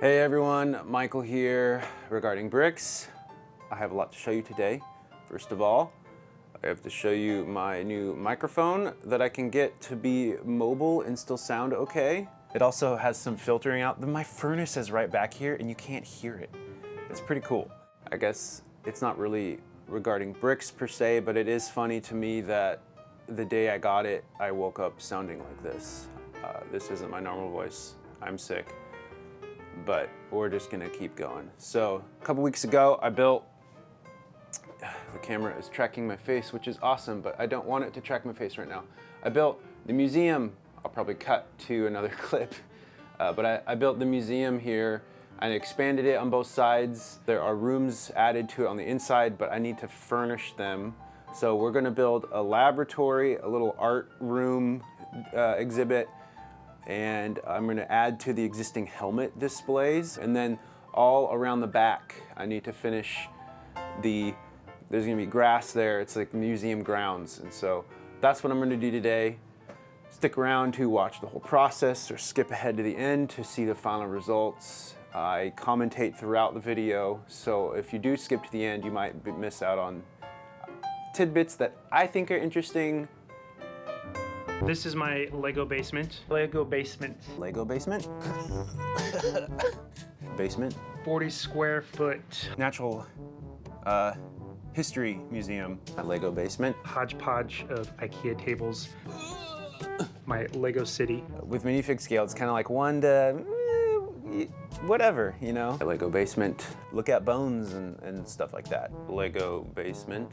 Hey everyone, Michael here regarding bricks. I have a lot to show you today. First of all, I have to show you my new microphone that I can get to be mobile and still sound okay. It also has some filtering out. My furnace is right back here and you can't hear it. It's pretty cool. I guess it's not really regarding bricks per se, but it is funny to me that the day I got it, I woke up sounding like this. This isn't my normal voice. I'm sick. But we're just gonna keep going. So a couple weeks ago, I built, the camera is tracking my face, which is awesome, but I don't want it to track my face right now. I built the museum. I'll probably cut to another clip, but I built the museum here and expanded it on both sides. There are rooms added to it on the inside, but I need to furnish them. So we're gonna build a laboratory, a little art room exhibit, and I'm gonna add to the existing helmet displays. And then all around the back, I need to finish there's gonna be grass there. It's like museum grounds. And so that's what I'm gonna do today. Stick around to watch the whole process or skip ahead to the end to see the final results. I commentate throughout the video. So if you do skip to the end, you might miss out on tidbits that I think are interesting. This is my Lego basement. Lego basement. Lego basement? Basement? 40 square foot. Natural History Museum. A Lego basement. Hodgepodge of IKEA tables. My Lego city. With minifig scale, it's kind of like 1 to whatever, you know? A Lego basement. Look at bones and stuff like that. Lego basement.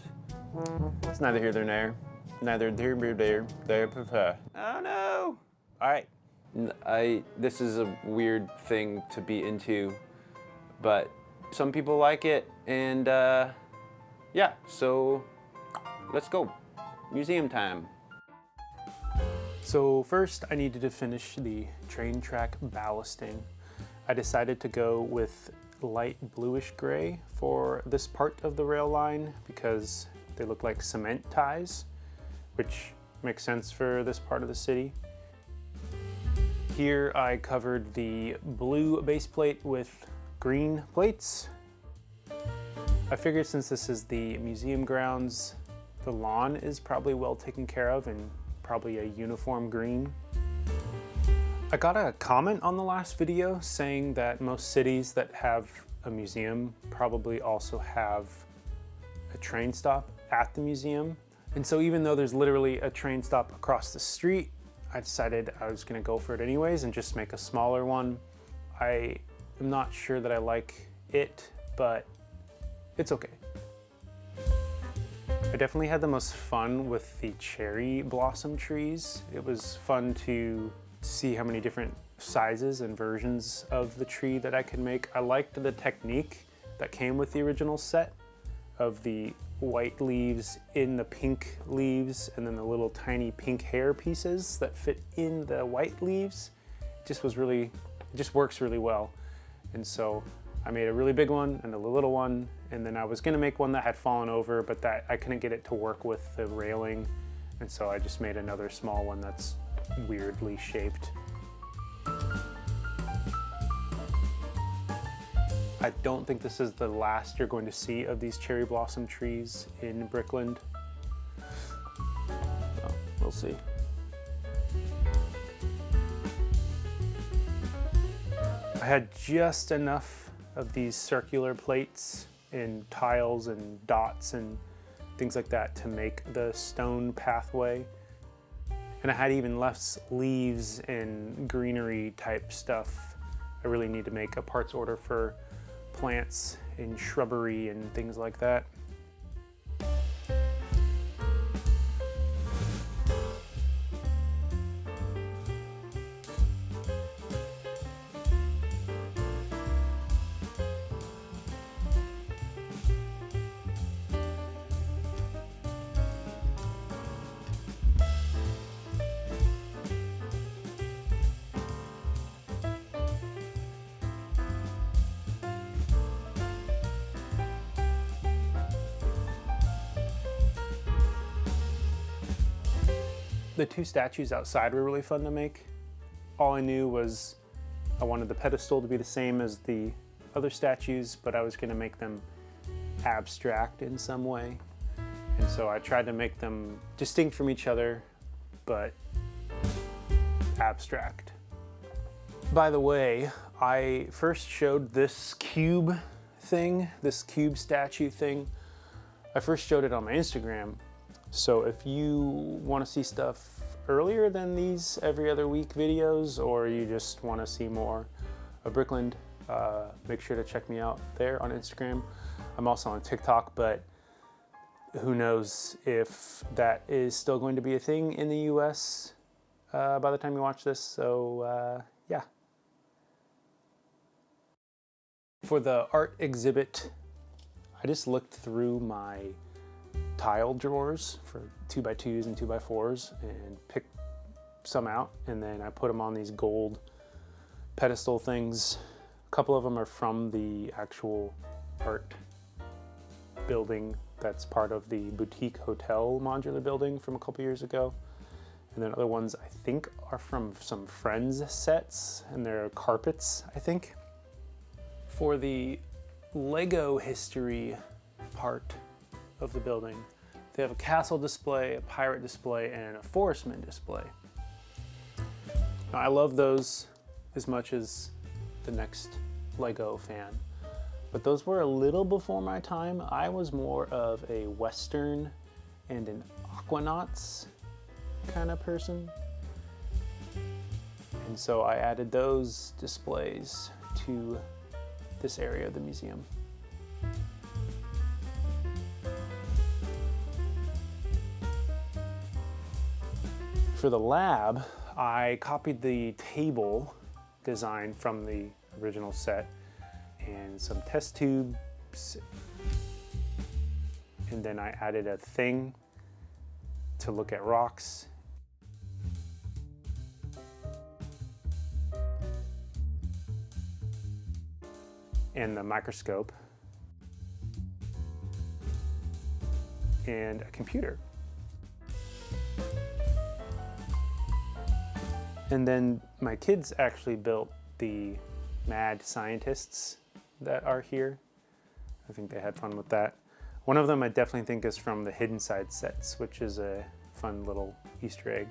It's neither here nor there. Neither here nor there. Oh no! All right, this is a weird thing to be into, but some people like it, and yeah, so let's go. Museum time. So first I needed to finish the train track ballasting. I decided to go with light bluish gray for this part of the rail line because they look like cement ties, which makes sense for this part of the city. Here I covered the blue base plate with green plates. I figured since this is the museum grounds, the lawn is probably well taken care of and probably a uniform green. I got a comment on the last video saying that most cities that have a museum probably also have a train stop at the museum. And so even though there's literally a train stop across the street, I decided I was gonna go for it anyways and just make a smaller one. I am not sure that I like it, but it's okay. I definitely had the most fun with the cherry blossom trees. It was fun to see how many different sizes and versions of the tree that I could make. I liked the technique that came with the original set of the white leaves in the pink leaves and then the little tiny pink hair pieces that fit in the white leaves. It just works really well. And so I made a really big one and a little one, and then I was gonna make one that had fallen over, but that I couldn't get it to work with the railing. And so I just made another small one that's weirdly shaped. I don't think this is the last you're going to see of these cherry blossom trees in Brickland. Oh, we'll see. I had just enough of these circular plates and tiles and dots and things like that to make the stone pathway. And I had even left leaves and greenery type stuff. I really need to make a parts order for plants and shrubbery and things like that. The two statues outside were really fun to make. All I knew was I wanted the pedestal to be the same as the other statues, but I was going to make them abstract in some way. And so I tried to make them distinct from each other, but abstract. By the way, I first showed this cube thing, this cube statue thing. I first showed it on my Instagram. So if you want to see stuff earlier than these every other week videos, or you just want to see more of Brickland, make sure to check me out there on Instagram. I'm also on TikTok, but who knows if that is still going to be a thing in the US by the time you watch this. So yeah. For the art exhibit, I just looked through my tile drawers for 2x2s and 2x4s and picked some out, and then I put them on these gold pedestal things. A couple of them are from the actual art building that's part of the boutique hotel modular building from a couple years ago. And then other ones I think are from some Friends sets, and they're carpets, I think. For the Lego history part of the building, they have a castle display, a pirate display, and a forestman display. Now, I love those as much as the next Lego fan, but those were a little before my time. I was more of a Western and an Aquanauts kind of person. And so I added those displays to this area of the museum. For the lab, I copied the table design from the original set and some test tubes, and then I added a thing to look at rocks. And the microscope and a computer. And then my kids actually built the mad scientists that are here. I think they had fun with that. One of them I definitely think is from the Hidden Side sets, which is a fun little Easter egg.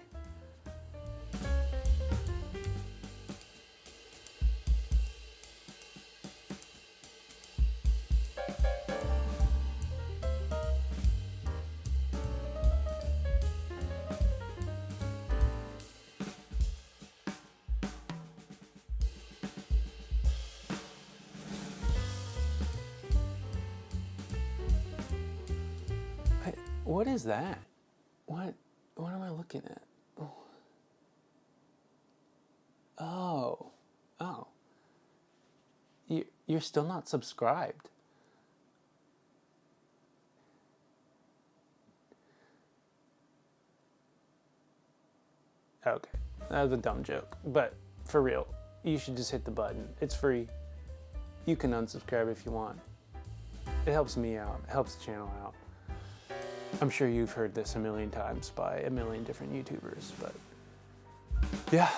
What is that? What am I looking at? Oh. You're still not subscribed. Okay, that was a dumb joke, but for real, you should just hit the button. It's free. You can unsubscribe if you want. It helps me out, it helps the channel out. I'm sure you've heard this a million times by a million different YouTubers, but yeah,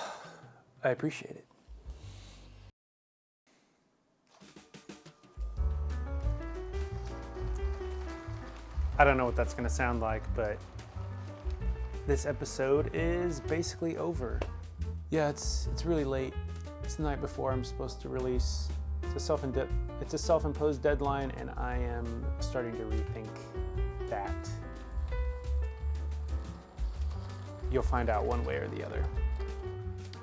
I appreciate it. I don't know what that's gonna sound like, but this episode is basically over. Yeah, it's really late. It's the night before I'm supposed to release. It's a self-imposed deadline, and I am starting to rethink that. You'll find out one way or the other.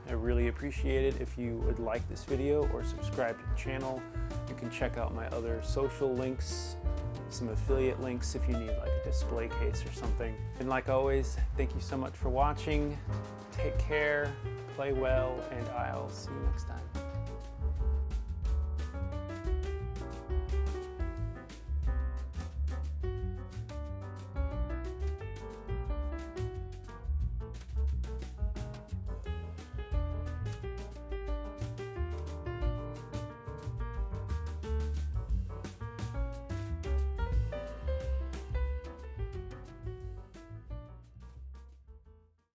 I really appreciate it if you would like this video or subscribe to the channel. You can check out my other social links, some affiliate links if you need like a display case or something. And like always, thank you so much for watching. Take care, play well, and I'll see you next time.